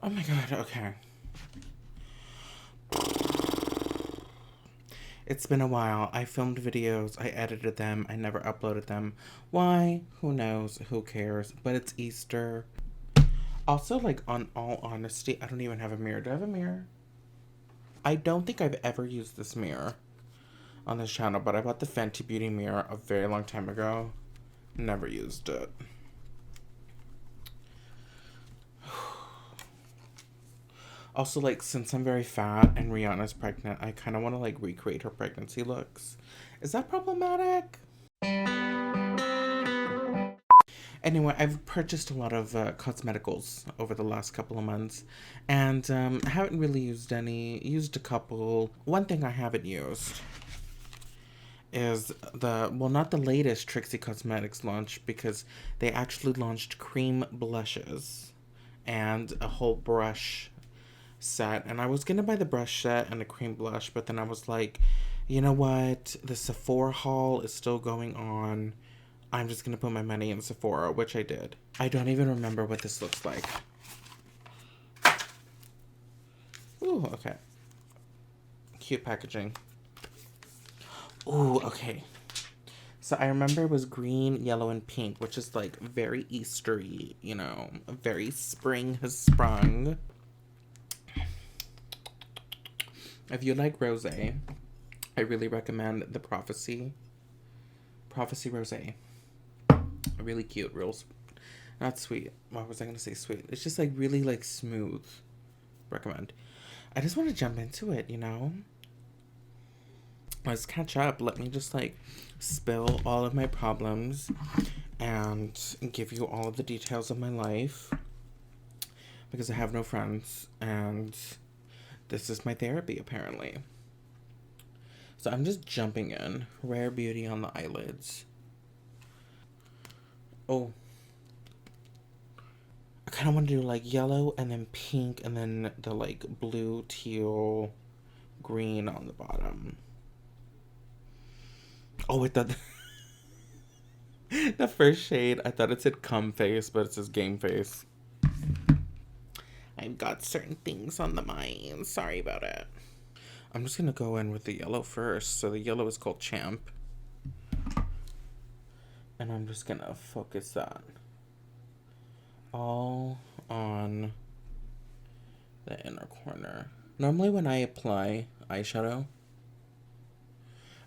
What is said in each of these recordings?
Oh my god, okay. It's been a while. I filmed videos, I edited them, I never uploaded them. Why? Who knows? Who cares? But it's Easter. Also, like, on all honesty, I don't even have a mirror. Do I have a mirror? I don't think I've ever used this mirror on this channel, but I bought the Fenty Beauty mirror a very long time ago. Never used it. Also, like, since I'm very fat and Rihanna's pregnant, I kind of want to, like, recreate her pregnancy looks. Is that problematic? Anyway, I've purchased a lot of cosmeticals over the last couple of months, and I haven't really used any. Used a couple. One thing I haven't used is not the latest Trixie Cosmetics launch, because they actually launched cream blushes and a whole brush set, and I was gonna buy the brush set and the cream blush, but then I was like, you know what, the Sephora haul is still going on. I'm just gonna put my money in Sephora, which I did. I don't even remember what this looks like. Ooh, okay. Cute packaging. Ooh, okay. So I remember it was green, yellow, and pink, which is like very Eastery, you know, very spring has sprung. If you like rosé, I really recommend the Prophecy Rosé. Really cute, not sweet. What was I gonna say? Sweet. It's just like really like smooth. Recommend. I just want to jump into it, you know. Let's catch up. Let me just like spill all of my problems and give you all of the details of my life, because I have no friends and this is my therapy apparently. So I'm just jumping in. Rare Beauty on the eyelids. Oh, I kind of want to do like yellow and then pink and then the like blue, teal, green on the bottom. Oh, wait, that the first shade, I thought it said cum face, but it says game face. I've got certain things on the mind. Sorry about it. I'm just gonna go in with the yellow first. So the yellow is called Champ. And I'm just gonna focus that all on the inner corner. Normally when I apply eyeshadow,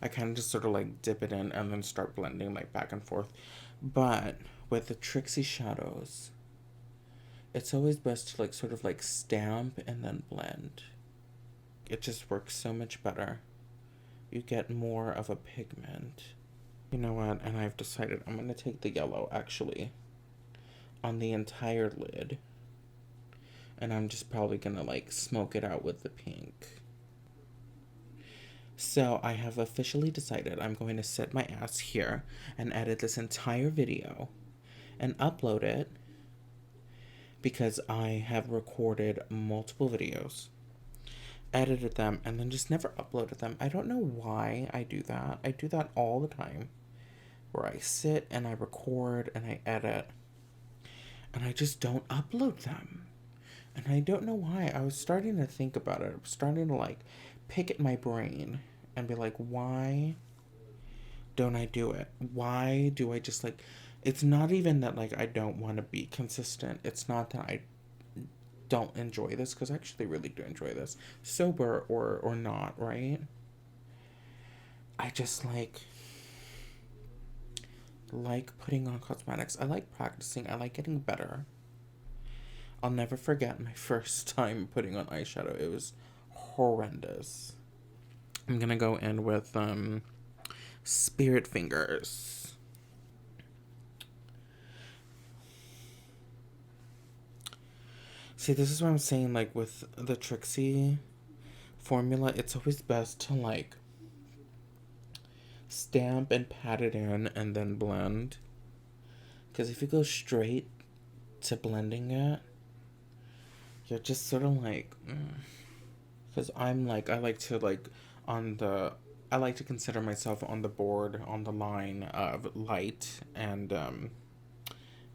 I kind of just sort of like dip it in and then start blending like back and forth. But with the Trixie shadows, it's always best to like sort of like stamp and then blend. It just works so much better. You get more of a pigment. You know what? And I've decided I'm going to take the yellow actually on the entire lid. And I'm just probably going to like smoke it out with the pink. So I have officially decided I'm going to sit my ass here and edit this entire video and upload it, because I have recorded multiple videos, edited them, and then just never uploaded them. I don't know why I do that. I do that all the time, where I sit and I record and I edit, and I just don't upload them. And I don't know why. I was starting to think about it. I was starting to like pick at my brain and be like, why don't I do it? Why do I just like, it's not even that like I don't want to be consistent. It's not that I don't enjoy this, because I actually really do enjoy this, sober or not, right? I just like putting on cosmetics. I like practicing. I like getting better. I'll never forget my first time putting on eyeshadow. It was horrendous. I'm gonna go in with Spirit Fingers. See, this is what I'm saying, like with the Trixie formula, it's always best to like stamp and pat it in and then blend. Because if you go straight to blending it, you're just sort of like, because I'm like, I like to like I like to consider myself on the board, on the line of light and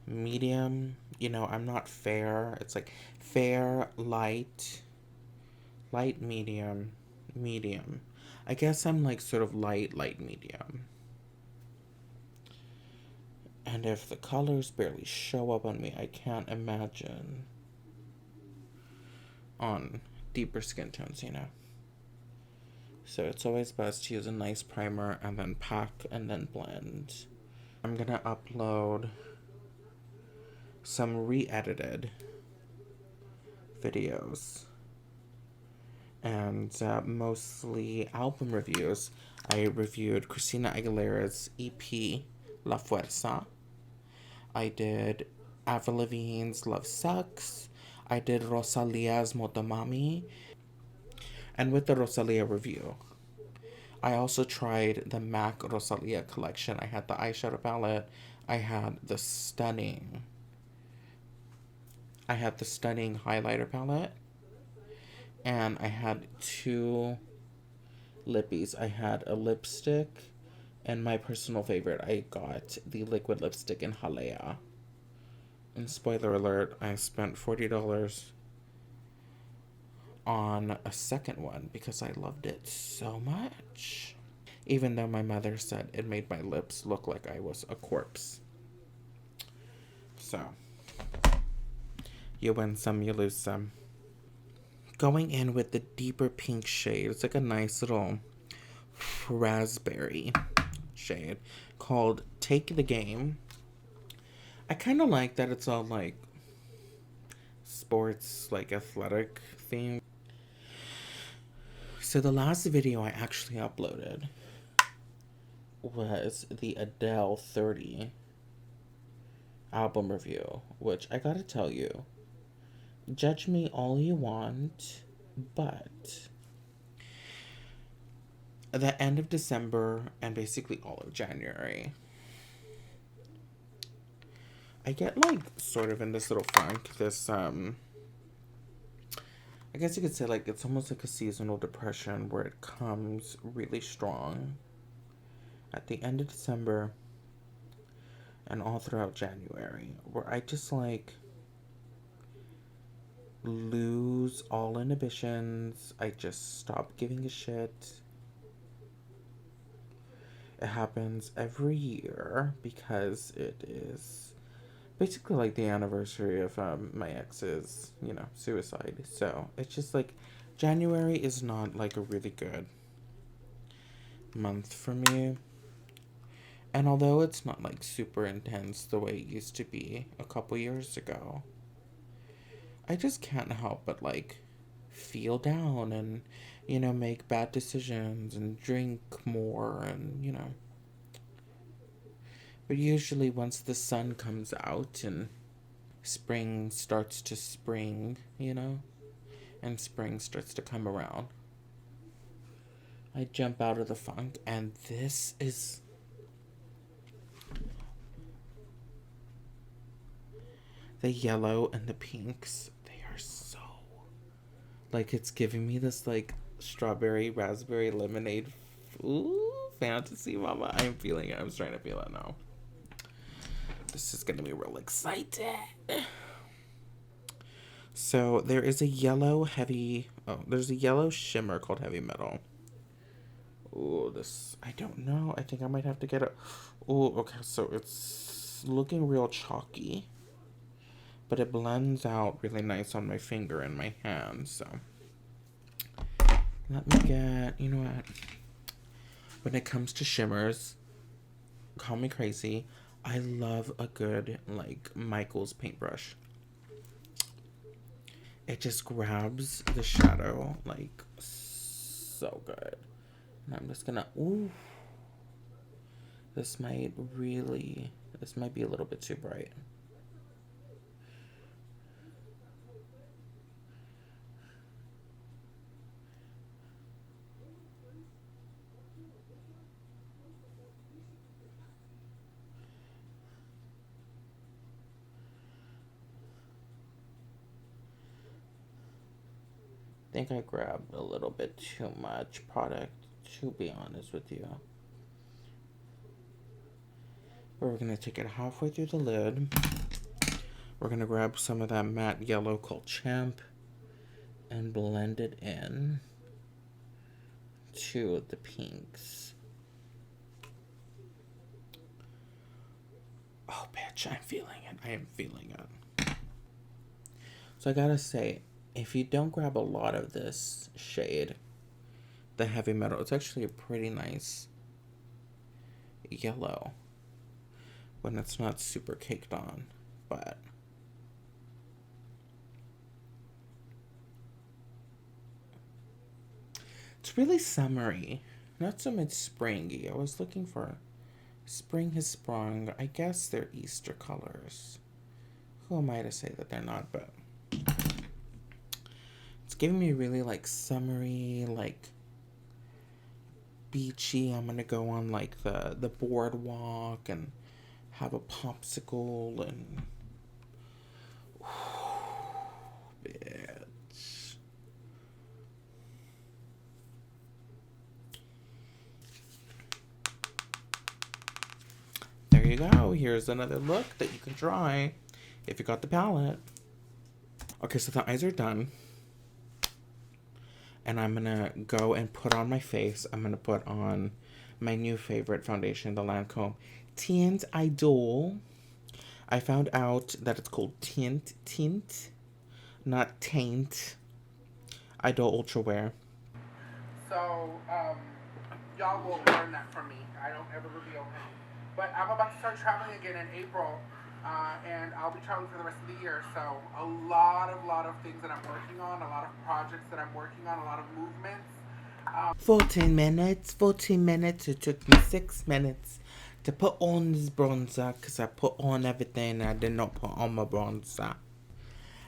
medium. You know, I'm not fair. It's like fair, light, medium, medium. I guess I'm like sort of light, medium. And if the colors barely show up on me, I can't imagine on deeper skin tones, you know. So it's always best to use a nice primer and then pack and then blend. I'm gonna upload some re-edited videos and mostly album reviews. I reviewed Christina Aguilera's EP La Fuerza. I did Avril Lavigne's Love Sucks. I did Rosalia's Motomami. And with the Rosalia review, I also tried the MAC Rosalia collection. I had the eyeshadow palette. I had the stunning highlighter palette. And I had 2 lippies. I had a lipstick, and my personal favorite, I got the liquid lipstick in Halea. And spoiler alert, I spent $40 on a second one because I loved it so much. Even though my mother said it made my lips look like I was a corpse. So, you win some, you lose some. Going in with the deeper pink shade. It's like a nice little raspberry shade called Take the Game. I kind of like that it's all like sports, like athletic theme. So the last video I actually uploaded was the Adele 30 album review, which I gotta tell you, judge me all you want, but at the end of December and basically all of January, I get like sort of in this little funk, this I guess you could say like it's almost like a seasonal depression where it comes really strong at the end of December and all throughout January, where I just like lose all inhibitions. I just stop giving a shit. It happens every year because it is basically like the anniversary of my ex's, suicide. So it's just like January is not like a really good month for me. And although it's not like super intense the way it used to be a couple years ago, I just can't help but like feel down and, make bad decisions and drink more and, But usually once the sun comes out and spring starts to spring, and spring starts to come around, I jump out of the funk, and this is the yellow and the pinks. They are so, like, it's giving me this, like, strawberry, raspberry, lemonade, fantasy, mama. I'm feeling it. I'm starting to feel it now. This is gonna be real exciting. So there is a yellow there's a yellow shimmer called Heavy Metal. Oh, I don't know. I think I might have to get it. Oh, okay, so it's looking real chalky, but it blends out really nice on my finger and my hand, so let me get, you know what? When it comes to shimmers, call me crazy, I love a good, like, Michael's paintbrush. It just grabs the shadow, like, so good. And I'm just gonna, this might be a little bit too bright. I think I grabbed a little bit too much product, to be honest with you. We're going to take it halfway through the lid. We're going to grab some of that matte yellow called Champ and blend it in to the pinks. Oh, bitch, I'm feeling it. I am feeling it. So I gotta say, if you don't grab a lot of this shade, the heavy metal, it's actually a pretty nice yellow when it's not super caked on, but it's really summery, not so much springy. I was looking for spring has sprung. I guess they're Easter colors. Who am I to say that they're not, but it's giving me really like summery, like beachy. I'm gonna go on like the boardwalk and have a popsicle and bitch. There you go. Here's another look that you can try if you got the palette. Okay, so the eyes are done. And I'm gonna go and put on my face. I'm gonna put on my new favorite foundation, the Lancome Tint Idol. I found out that it's called Tint, not Taint. Idol Ultra Wear. So, y'all will learn that from me. I don't ever reveal him. But I'm about to start traveling again in April. And I'll be traveling for the rest of the year. So a lot of things that I'm working on, a lot of projects that I'm working on, a lot of movements. 14 minutes. It took me 6 minutes to put on this bronzer because I put on everything and I did not put on my bronzer.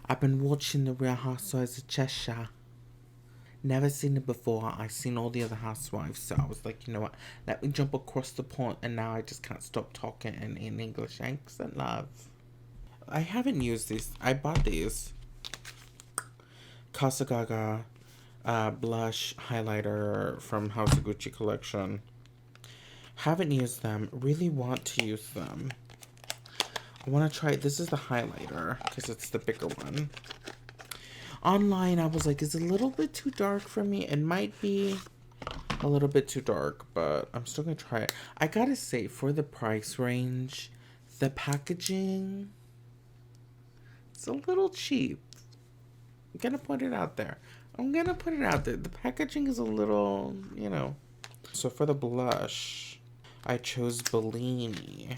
I've been watching the Real Housewives of Cheshire. Never seen it before. I've seen all the other housewives, so I was like, you know what? Let me jump across the pond, and now I just can't stop talking in English accent, love. I haven't used these. I bought these. Casa Gaga blush highlighter from House of Gucci collection. Haven't used them. Really want to use them. I want to try. This is the highlighter because it's the bigger one. Online, I was like, is it a little bit too dark for me? It might be a little bit too dark, but I'm still gonna try it. I gotta say, for the price range, the packaging, it's a little cheap. I'm gonna put it out there. The packaging is a little, you know. So for the blush, I chose Bellini.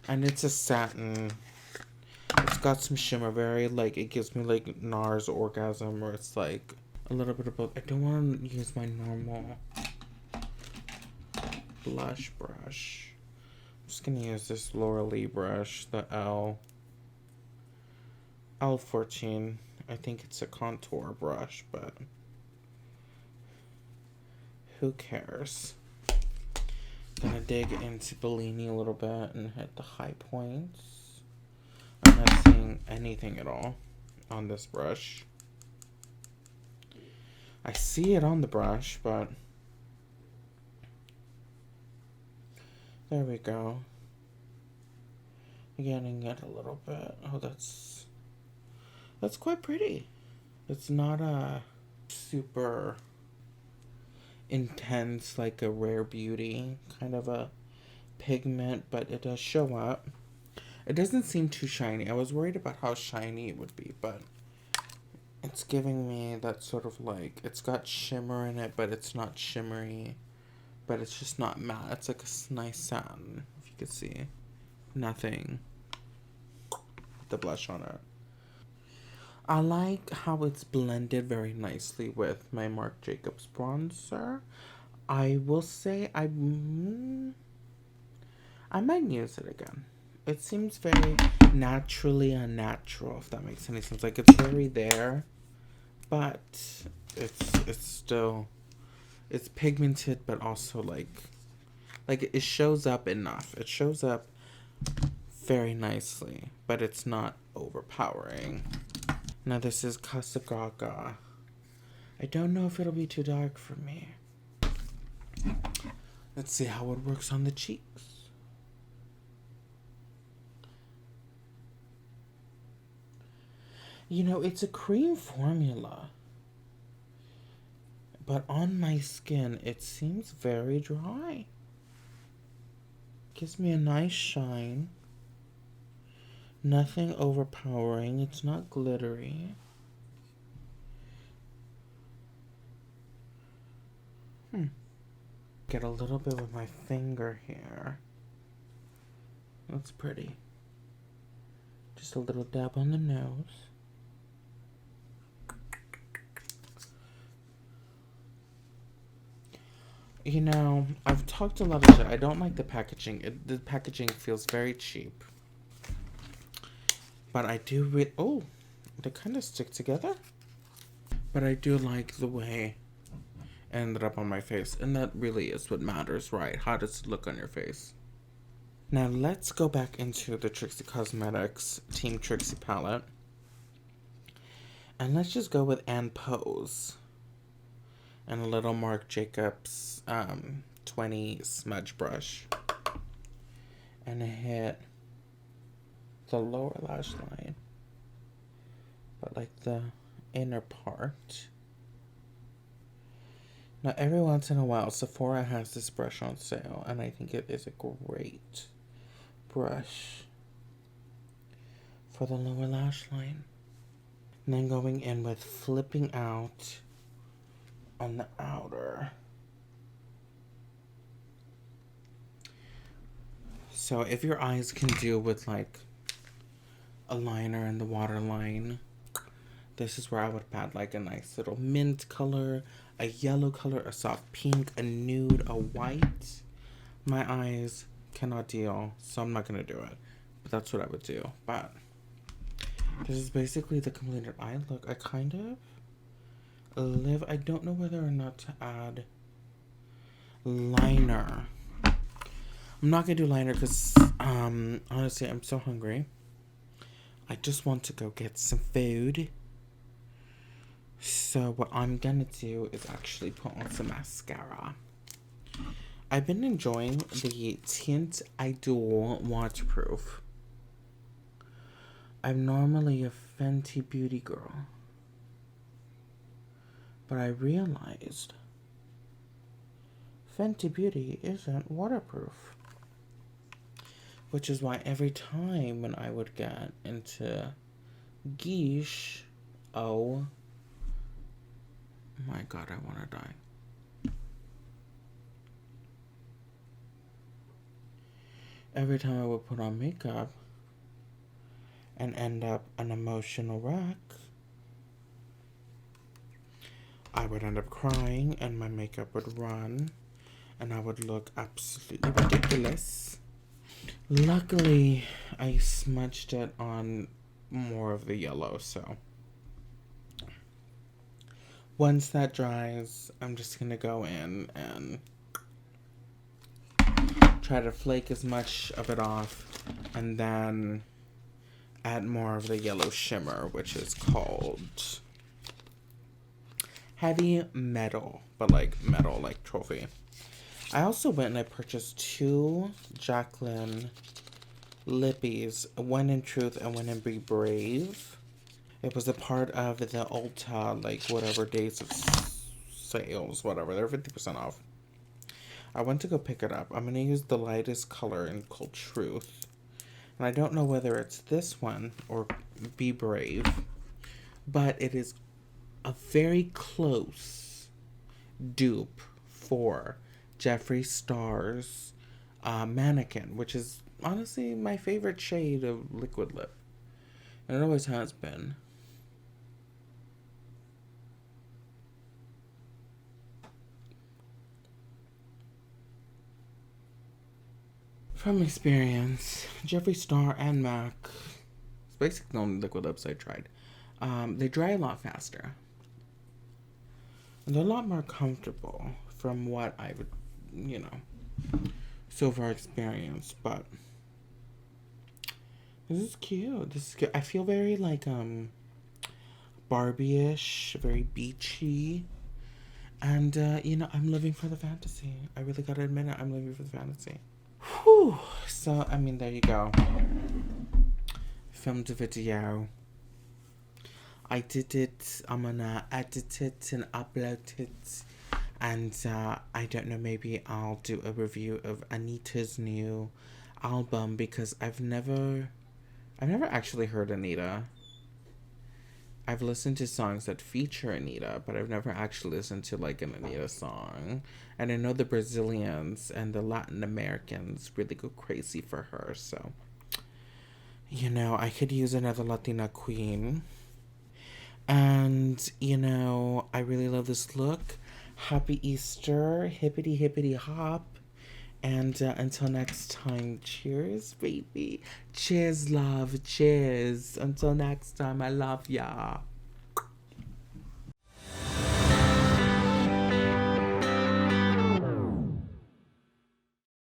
And it's a satin. It's got some shimmer, very like, it gives me like NARS orgasm, or it's like a little bit of both. I don't want to use my normal blush brush. I'm just gonna use this Laura Lee brush, the L14. I think it's a contour brush, but who cares? Gonna dig into Bellini a little bit and hit the high points. I'm not seeing anything at all on this brush. I see it on the brush, but there we go. Getting it a little bit. Oh, that's quite pretty. It's not a super intense, like a Rare Beauty kind of a pigment, but it does show up. It doesn't seem too shiny. I was worried about how shiny it would be, but it's giving me that sort of like, it's got shimmer in it, but it's not shimmery, but it's just not matte. It's like a nice satin, if you could see. Nothing. The blush on it. I like how it's blended very nicely with my Marc Jacobs bronzer. I will say I might use it again. It seems very naturally unnatural, if that makes any sense. Like, it's very there, but it's still, it's pigmented, but also like it shows up enough. It shows up very nicely, but it's not overpowering. Now this is Casagraca. I don't know if it'll be too dark for me. Let's see how it works on the cheeks. You know, it's a cream formula. But on my skin, it seems very dry. Gives me a nice shine. Nothing overpowering. It's not glittery. Get a little bit with my finger here. That's pretty. Just a little dab on the nose. You know, I've talked a lot of shit. I don't like the packaging. The packaging feels very cheap. But I do oh, they kind of stick together. But I do like the way it ended up on my face. And that really is what matters, right? How does it look on your face? Now let's go back into the Trixie Cosmetics Team Trixie palette. And let's just go with Ann Pose. And a little Marc Jacobs 20 smudge brush. And I hit the lower lash line. But like the inner part. Now every once in a while Sephora has this brush on sale. And I think it is a great brush for the lower lash line. And then going in with flipping out on the outer. So if your eyes can deal with like a liner in the waterline, this is where I would add like a nice little mint color, a yellow color, a soft pink, a nude, a white. My eyes cannot deal, so I'm not gonna do it. But that's what I would do. But this is basically the completed eye look. I kind of I don't know whether or not to add liner. I'm not gonna do liner because honestly I'm so hungry. I just want to go get some food. So what I'm gonna do is actually put on some mascara. I've been enjoying the Tint Idol Waterproof. I'm normally a Fenty Beauty girl. But I realized Fenty Beauty isn't waterproof. Which is why every time when I would get into Guiche, oh my god, I want to die. Every time I would put on makeup and end up an emotional wreck, I would end up crying and my makeup would run and I would look absolutely ridiculous. Luckily, I smudged it on more of the yellow, so once that dries, I'm just gonna go in and try to flake as much of it off and then add more of the yellow shimmer, which is called Heavy Metal, but like metal, like trophy. I also went and I purchased 2 Jaclyn lippies, one in Truth and one in Be Brave. It was a part of the Ulta, like whatever days of sales, whatever. They're 50% off. I went to go pick it up. I'm going to use the lightest color in called Truth. And I don't know whether it's this one or Be Brave, but it is a very close dupe for Jeffree Star's Mannequin, which is honestly my favorite shade of liquid lip. And it always has been. From experience, Jeffree Star and MAC, it's basically the only liquid lips I tried. They dry a lot faster. And they're a lot more comfortable from what I would, so far experienced. But this is cute. This is good. I feel very like Barbie-ish, very beachy. And, I'm living for the fantasy. I really gotta admit it. I'm living for the fantasy. Whew. So, there you go. Filmed a video. I did it. I'm gonna edit it and upload it. And I don't know, maybe I'll do a review of Anita's new album because I've never actually heard Anita. I've listened to songs that feature Anita, but I've never actually listened to like an Anita song. And I know the Brazilians and the Latin Americans really go crazy for her, so I could use another Latina queen. And, I really love this look. Happy Easter, hippity hippity hop. And until next time, cheers, baby. Cheers, love. Cheers. Until next time, I love ya.